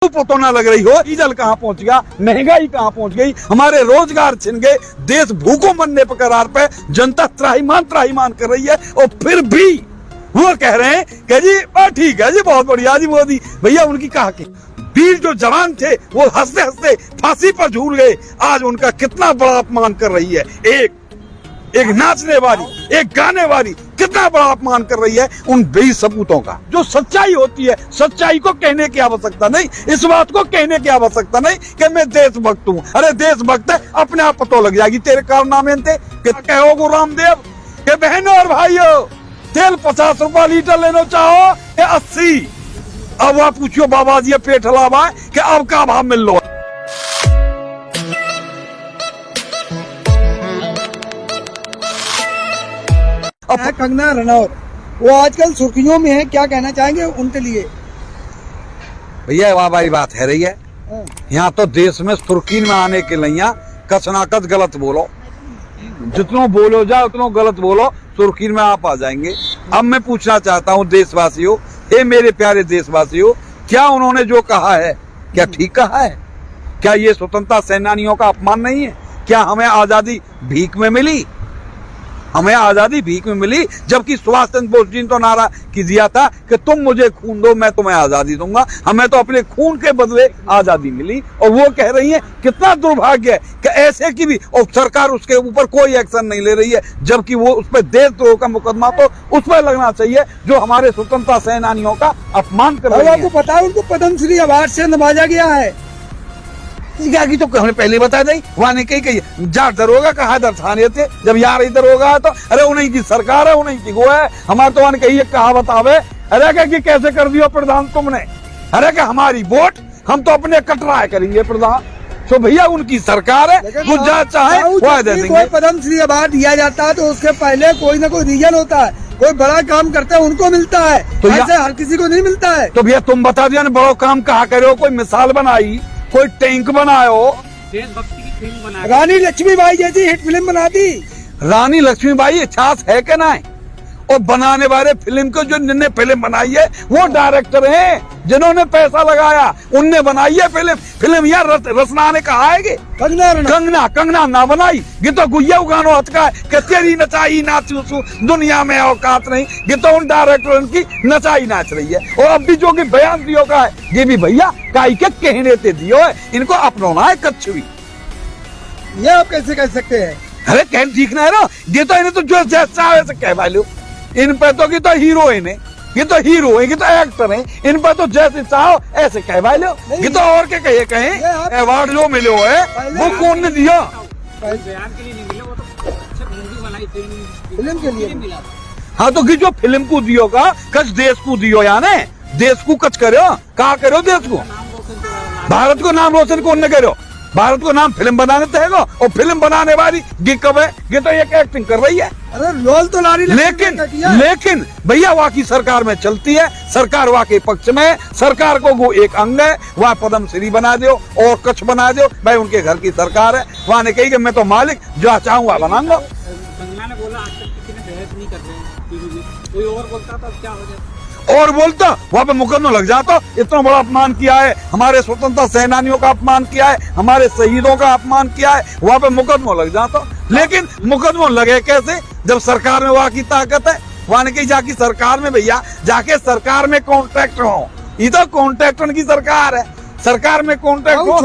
धूप तो ना लग रही हो, डीजल कहाँ पहुंच गया, महंगाई कहाँ पहुंच गई, हमारे रोजगार छिन गए, देश भूखों मरने पर करार पे जनता त्राहिमाम कर रही है। और फिर भी वो कह रहे हैं कि जी ठीक है जी, बहुत बढ़िया जी मोदी। भैया उनकी कहा कि वीर जो जवान थे वो हंसते हंसते फांसी पर झूल गए, आज उनका कितना बड़ा अपमान कर रही है। एक नाचने वाली, एक गाने वाली कितना बड़ा अपमान कर रही है उन बेसबूतों का। जो सच्चाई होती है, सच्चाई को कहने की आवश्यकता नहीं, इस बात को कहने की आवश्यकता नहीं कि मैं देशभक्त हूँ। अरे देशभक्त है, अपने आप पता लग जाएगी तेरे कारनामे थे। कहो गो रामदेव के बहनों और भाइयों, तेल 50 रुपया लीटर लेना चाहो या 80, अब वह पूछियो बाबा जी पेट हलावा है कि अब का भाव मिल लो। कंगना रनौत वो आजकल सुर्खियों में है, क्या कहना चाहेंगे उनके लिए? भैया वाह भाई बात है रही है, यहाँ तो देश में सुर्खी में आने के लिए कच ना कच गलत बोलो, जितनो बोलो जाए उतनो गलत बोलो, सुर्खी में आप आ जाएंगे। अब मैं पूछना चाहता हूँ देशवासियों, हे मेरे प्यारे देशवासियों, क्या उन्होंने जो कहा है क्या ठीक कहा है? क्या ये स्वतंत्रता सेनानियों का अपमान नहीं है? क्या हमें आजादी भीख में मिली? हमें आजादी भीख में मिली, जबकि सुभाष चंद्र बोस जी ने तो नारा की दिया था कि तुम मुझे खून दो मैं तुम्हें आजादी दूंगा। हमें तो अपने खून के बदले आजादी मिली, और वो कह रही है कितना दुर्भाग्य है कि ऐसे की भी, और सरकार उसके ऊपर कोई एक्शन नहीं ले रही है, जबकि वो उस पर देशद्रोह का मुकदमा तो उस पर लगना चाहिए जो हमारे स्वतंत्रता सेनानियों का अपमान कर रही है। आपको पता है उनको पद्मश्री अवार्ड से नवाजा गया है? की तो हमने पहले बता दी, वहाँ ने कही जा दरोगा कहा दर थाने थे, जब यार इधर होगा तो अरे उन्हीं की सरकार है, उन्हीं की गो है। हमारे तो कही कहावत आवे, अरे क्या कि कैसे कर दियो प्रधान तुमने, अरे क्या हमारी वोट हम तो अपने कटराए करेंगे प्रधान। तो भैया उनकी सरकार है, वो जहाँ चाहे वह दे देंगे। पद्मश्री अवार्ड दिया जाता है तो उसके पहले कोई ना कोई रीजन होता है, कोई बड़ा काम करता है उनको मिलता है, तो ऐसे हर किसी को नहीं मिलता है। तो भैया तुम बता दिया ना बड़ो काम कहा करो, कोई मिसाल बनाई, कोई टैंक बनायो, देशभक्ति की फिल्म बना, रानी लक्ष्मीबाई जैसी हिट फिल्म बना दी। रानी लक्ष्मीबाई इतिहास है क्या ना है? और बनाने वाले फिल्म को जो जिनने फिल्म बनाई है वो डायरेक्टर हैं जिन्होंने पैसा लगाया, उनने बनाई है फिल्म। फिल्म यार रचना ने कहा है कि कंगना ना बनाई, गितो गुइया गानो हथका कि तेरी नचाई नाचू दुनिया में औकात नहीं, गितो उन डायरेक्टर की नचाई नाच रही है। और अब भी जो कि बयान दियो का है ये भी भैया काई के कहने ते दियो है, इनको अपनाना है कच्छ भी। ये आप कैसे कह सकते हैं? अरे कह ठीक ना है ना, ये तो इन्हें तो जो जैसा वैसे कह वालो, इन पे तो कि तो हीरोइन है, ये तो हीरो है, ये तो एक्टर है, इन पर तो जैसे चाहो ऐसे कहवा लो। ये तो और क्या कहें अवार्ड जो मिले है वो कौन ने दिया? बयान के लिए नहीं मिला, वो तो अच्छा मूवी बनाई फिल्म के लिए मिला। हाँ तो कि जो फिल्म को दियो का कच देश को दियो, यानी देश को कच करो, कहा करो देश को, भारत को नाम रोशन कौन ने करो? भारत को नाम फिल्म बनाने तहेगो, और फिल्म बनाने वाली कब है? ये तो एक एक्टिंग कर रही है। अरे रोल तो लारी लेकिन भैया वहाँ की सरकार में चलती है, सरकार वहाँ के पक्ष में, सरकार को वो एक अंग है, वहाँ पद्मश्री बना दो और कच्छ बना दो, भाई उनके घर की सरकार है, वहाँ ने कही कि मैं तो मालिक जो चाहूंगा बनाऊंगा। कंगना ने बोला आज तक किसी ने बहस नहीं कर रहे, कोई और बोलता तो क्या हो जाता, और बोलता वहाँ पे मुकदमा लग जाता। इतना बड़ा अपमान किया है, हमारे स्वतंत्रता सेनानियों का अपमान किया है, हमारे शहीदों का अपमान किया है, वहाँ पे मुकदमा लग जाता। लेकिन मुकदमा लगे कैसे जब सरकार में वहाँ की ताकत है? वहाँ ने कही जाके सरकार में भैया जाके सरकार में कॉन्ट्रैक्टर हो, ये तो कॉन्ट्रैक्टर की सरकार है, सरकार में कॉन्ट्रैक्ट हो,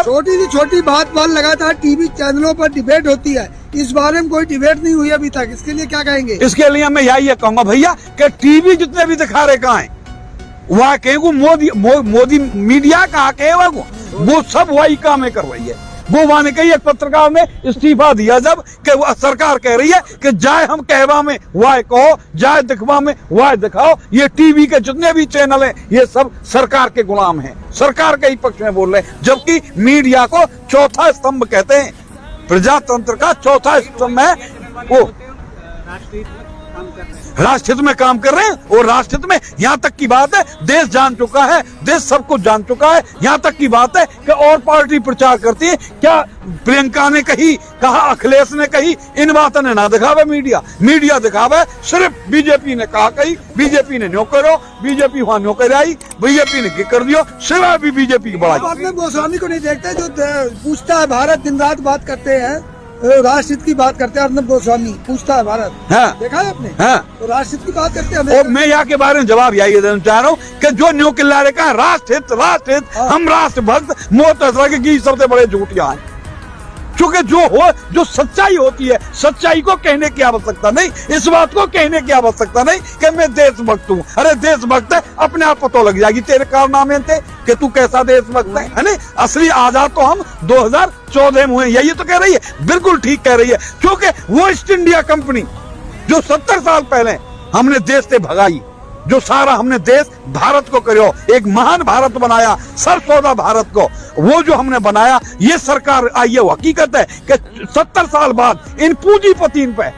छोटी सी छोटी बात लगातार टीवी चैनलों पर डिबेट होती है, इस बारे में कोई डिबेट नहीं हुई अभी तक, इसके लिए क्या कहेंगे? इसके लिए मैं यही कहूंगा भैया कि टीवी जितने भी दिखा रहे कहाँ है, वहाँ कहेंगे मोदी मीडिया कहा कहे वो सब वही काम कर रही है। वो वहाँ ने कही एक पत्रकार ने इस्तीफा दिया जब कि सरकार कह रही है कि जाए हम कहवा में वाय कहो, जाए दिखवा में वाय दिखाओ। ये टीवी के जितने भी चैनल हैं ये सब सरकार के गुलाम हैं, सरकार के ही पक्ष में बोल रहे हैं, जबकि मीडिया को चौथा स्तंभ कहते हैं, प्रजातंत्र का चौथा स्तंभ है वो। राष्ट्रीय काम कर रहे हैं। राष्ट्र हित में काम कर रहे हैं। और राष्ट्र हित में यहाँ तक की बात है, देश जान चुका है, देश सब कुछ जान चुका है। यहाँ तक की बात है कि और पार्टी प्रचार करती है, क्या प्रियंका ने कहा, अखिलेश ने कही, इन बातों ने ना दिखावे मीडिया दिखावे। सिर्फ बीजेपी ने कहा कही, बीजेपी ने न्यो करो, बीजेपी वहां न्यो कर आई, बीजेपी ने कर दियो, सिवाय भी बीजेपी की बढ़ाई। आपने गोस्वामी को नहीं देखते जो पूछता है, भारत दिन रात बात करते हैं, राष्ट्रहित की बात करते हैं। अर्नब गोस्वामी पूछता है भारत, हाँ, देखा है आपने? हाँ, तो राष्ट्रहित की बात करते हैं। और मैं यहाँ के बारे में जवाब यही देना चाह रहा हूँ कि जो न्यू किल्लारे का राष्ट्रहित, हम राष्ट्रभक्त, मोत की सबसे बड़े झूठिया हैं। क्योंकि जो सच्चाई होती है, सच्चाई को कहने की आवश्यकता नहीं, इस बात को कहने की आवश्यकता नहीं कि मैं देशभक्त हूँ। अरे देशभक्त है, अपने आप पता लग जाएगी तेरे कारनामे थे कि तू कैसा देशभक्त है ना। असली आजाद तो हम 2014 में हुए, यही तो कह रही है, बिल्कुल ठीक कह रही है। क्योंकि वो ईस्ट इंडिया कंपनी जो 70 साल पहले हमने देश से भगाई, जो सारा हमने देश भारत को करो, एक महान भारत बनाया, सरसौदा भारत को, वो जो हमने बनाया, ये सरकार आई है। हकीकत है कि 70 साल बाद इन पूंजीपतियों पे,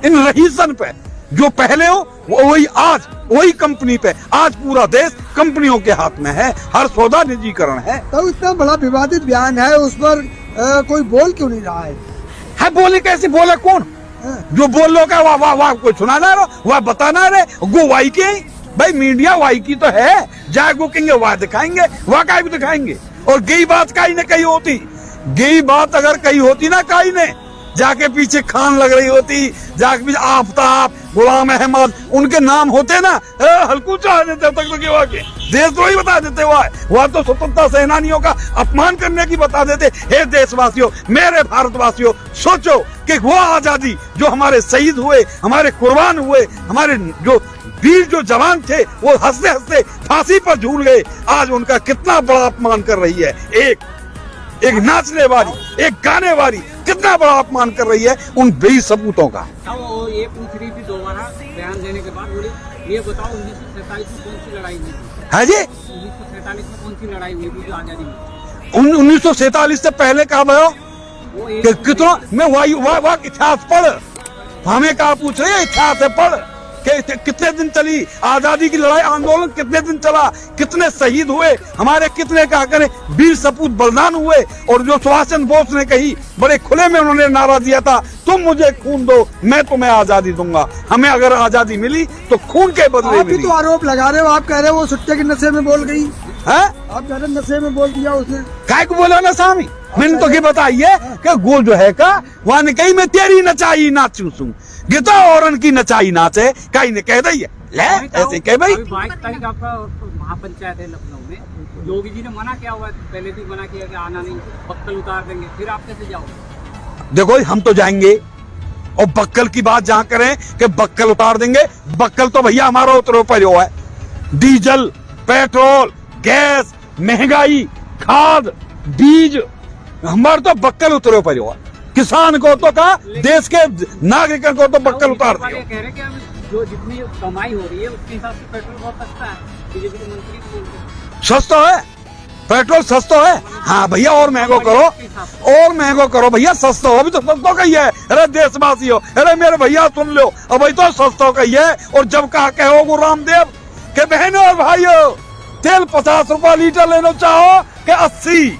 इन रईसन पे जो पहले हो, वही आज वही कंपनी पे, आज पूरा देश कंपनियों के हाथ में है, हर सौदा निजीकरण है। तो इतना बड़ा विवादित बयान है, उस पर कोई बोल क्यों नहीं रहा है? बोले कैसे बोले? कौन जो बोल लो का वाह कोई सुना ना रहा, वह बता ना रहे, गो वाई के भाई मीडिया वाई की तो है, जाए गुकेंगे वह दिखाएंगे, वह का भी दिखाएंगे। और गई बात काई ने कही होती, गई बात अगर कही होती ना काई ने, जाके पीछे खान लग रही होती, जाके पीछे आफ्ताब, गुलाम अहमद, उनके नाम होते ना, हल्कू चढ़ा देते तक तो क्या के देशद्रोही बता देते। वह तो स्वतंत्रता सेनानियों का अपमान करने की बता देते। हे देशवासियों, मेरे भारतवासियों, सोचो कि वो आजादी जो हमारे शहीद हुए, हमारे कुर्बान हुए, हमारे जो वीर जो जवान थे, वो हंसते हंसते फांसी पर झूल गए, आज उनका कितना बड़ा अपमान कर रही है। एक नाचने वाली, एक गाने वाली कितना बड़ा अपमान कर रही है उन बेसबूतों का। वो ये पूछ रही थी दोबारा बयान देने के बाद, बोली ये बताओ 1947 में कौन सी लड़ाई हुई थी? है जी, 1947 में कौन सी लड़ाई हुई थी जो आजादी में? 1947 से पहले कहा भयो कितना, मैं वाह इतिहास पढ़, हमें कहा पूछ रहे इतिहास है पढ़, कितने दिन चली आजादी की लड़ाई, आंदोलन कितने दिन चला, कितने शहीद हुए, हमारे कितने क्या करें वीर सपूत बलिदान हुए। और जो सुभाष चंद्र बोस ने कही, बड़े खुले में उन्होंने नारा दिया था, तुम मुझे खून दो, मैं तुम्हें आजादी दूंगा। हमें अगर आजादी मिली तो खून के बदले मिली। तो आरोप लगा रहे हो, आप कह रहे हो वो सुट्टे के नशे में बोल गई है, आप कह रहे नशे में बोल दिया उसने। काय को बोला ना सामी, मैंने तो बताइए कि गो जो है का वहां ने कही मैं तेरी नचाई नाचू सू, गीता और उनकी नचाई नाचे, कहीं ने कह दी है ले ऐसे कह भाई। 22 तारीख आपका महापंचायत है लखनऊ में, योगी जी ने मना किया हुआ है, पहले भी मना किया कि आना नहीं, बक्कल उतार देंगे, फिर आप कैसे जाओगे? देखो हम तो जाएंगे, और बक्कल की बात जहां करें कि बक्कल उतार देंगे, बक्कल तो भैया हमारा उतरो पर है, डीजल, पेट्रोल, गैस, महंगाई, खाद, बीज, हमारे तो बक्कल उतरो पर है। किसान को तो कहा, देश के नागरिकों को तो बक्कल उतार दिया। कह रहे कि जो जितनी कमाई हो रही है उसके हिसाब से पेट्रोल बहुत सस्ता है, बीजेपी के मंत्री बोलते हैं सस्ता है पेट्रोल, सस्ता है। हाँ भैया और महंगो करो, और महंगो करो भैया, सस्ता हो, अभी तो सस्ता का ही है। अरे देशवासी हो, अरे मेरे भैया सुन लो, अब भाई तो सस्ता का ही है। और जब कहा कहो वो रामदेव के बहनों और भाइयों, तेल 50 रुपया लीटर लेना चाहो कि 80,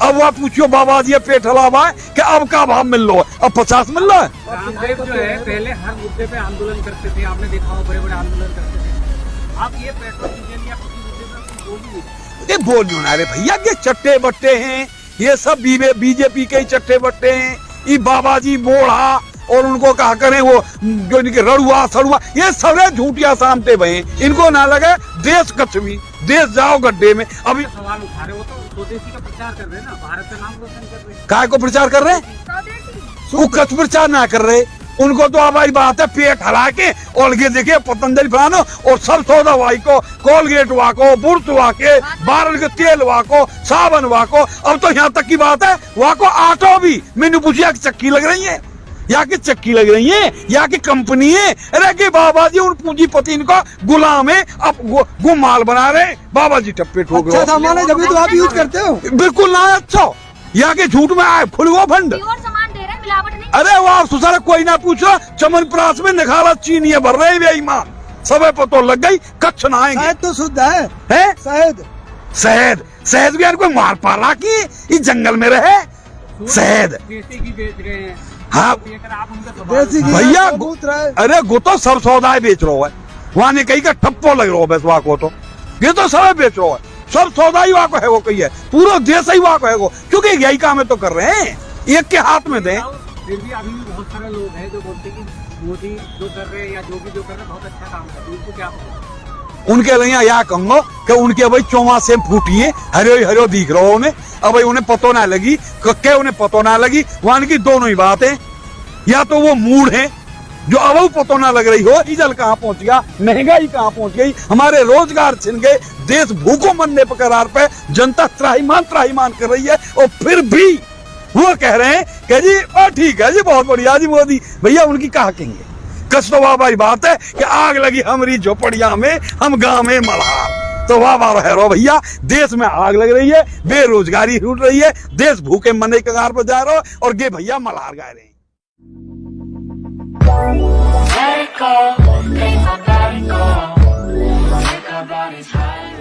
अब वह पूछियो बाबा जी पेट हलावा है कि अब का भाव मिल लो है, अब 50 मिल रहा है। रामदेव जो है पहले हर मुद्दे पे आंदोलन करते थे, आपने देखा हो बड़े बड़े आंदोलन करते थे। अब ये पेट्रोल डीजल या किसी मुद्दे पर बोल ही नहीं, ये बोल नहीं रहे भैया, ये चट्टे बट्टे हैं, ये सब बीजेपी के चट्टे बट्टे हैं। ये बाबा जी बोढ़ा और उनको कहा करें वो जो इनके रड़ुआ सड़ुआ, ये सारे झूठिया सामते भये, इनको ना लगे देश कछवी, देश जाओ गड्ढे में। अभी सवाल उठा रहे हो तो स्वदेशी का प्रचार कर रहे हैं ना, भारत का नाम रोशन कर रहे हैं। काय को प्रचार कर रहे हैं? वो कछ प्रचार ना कर रहे, उनको तो हमारी बात है पेट हला के और ये देखिए पतंजलि फलानो और सब सौदा वाई को, कोलगेट वाको, बुर्स वाके, बारल के तेल वाको, साबन वाको, अब तो यहाँ तक की बात है वाको आटो भी मैंने पूछा चक्की लग रही है, या की चक्की लग रही है, या की कंपनी है। अरे कि बाबा जी उन पूंजीपति इनको गुलाम है, अब गुमाल बना रहे, बाबा जी टप्पे ठोक रहे। अच्छा सामान है जब तो आप यूज करते हो? बिल्कुल ना अच्छा, या के झूठ में आए फुलवो फंड। मिलावट नहीं। अरे वाह सुसारा कोई ना पूछो, चमनप्रास में निखारा चीनी भर रहे बेईमान, सबे पतो लग गई, कच्छ ना आएंगे। शहद तो शुद्ध है, हैं? शहद शहद शहद भी यार कोई मार पाला की इस जंगल में रहे शहद। देसी घी बेच रहे हैं, हाँ लेकर आप उनका सवाल देसी घी भैया है, सबूत रहे। अरे गो तो सब सौदाएं बेच रहा है, वहां ने कही का ठप्पो लग रहा है बस वहां को, तो ये तो सब बेच रहा है, सब सौदा ही वहां को है वो कही है, पूरा देश ही वहां को है वो, क्योंकि यही काम है तो कर रहे हैं, एक के हाथ में दें। फिर भी अभी भी बहुत सारे लोग हैं जो बोलते हैं कि मोदी जो कर रहे हैं या जो भी जो कर रहे हैं बहुत अच्छा काम कर रहे हैं, उनको क्या पता? उनके लिए या कहूंगा कि उनके भाई चौमा से फूटी है, हरियो हरियो दिख रहा उन्हें, अब भाई उन्हें पतो ना लगी कक्के उन्हें पतो ना लगी, वहां की दोनों ही बात है, या तो वो मूड है जो अब पतो ना लग रही हो, डीजल कहाँ पहुंच गया, महंगाई कहाँ पहुंच गई, हमारे रोजगार छिन गए, देश भूखों मरने पर करार पे, जनता त्राहिमाम कर रही है, और फिर भी वो कह रहे हैं कि जी ठीक है जी बहुत बढ़िया जी मोदी भैया, उनकी कहा कहेंगे। कस्तवा भाई बात है कि आग लगी हमारी झोपड़िया में, हम गांव में मल्हार, तो वाह वाह है रो भैया, देश में आग लग रही है, बेरोजगारी लूट रही है, देश भूखे मरने के कगार पर जा रहा है, और गे भैया मल्हार गा रहे हैं। Let it go, make my body go. Take our bodies high.